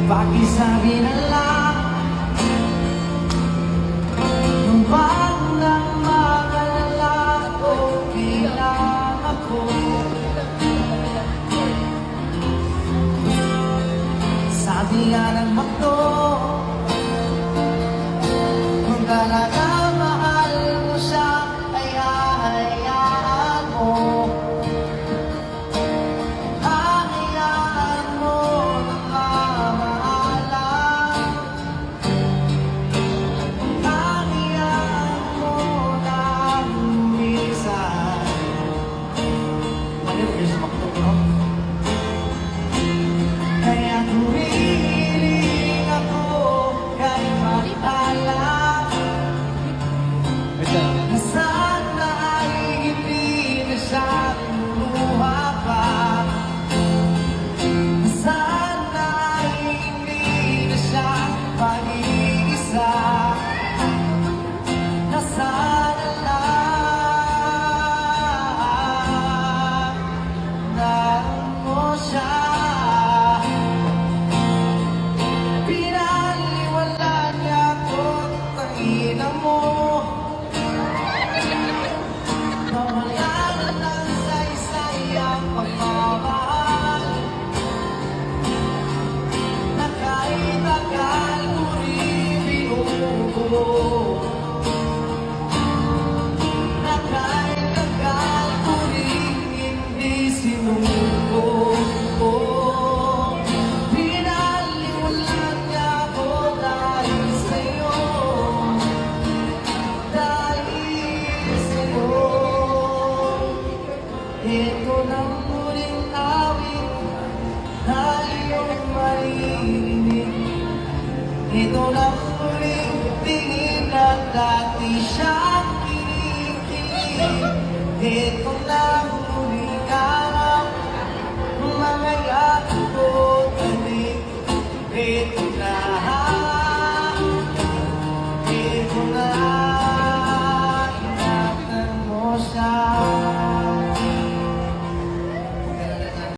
Pakisabi na lang nung bandang magalala ko bilang ako. Sabi nga ng makto, kung talaga mahal mo siya, kaya hayaan mo. Kaya humiling ako kahit makitala na sana ay hindi na siya lumuha pa. Na sana ay hindi na siya mag-iisa. Na sana lang naroon mo siya. Nawala na ng saysay ang pagmamahal na kahit akal ko rin binubuo. Na kahit akal ko rin hindi sinuko. Pinaliwalan niya ako dahil sa'yo. Ito na muling awit na iyong maririnig. Ito na muling tingin na dati siyang kinikilig.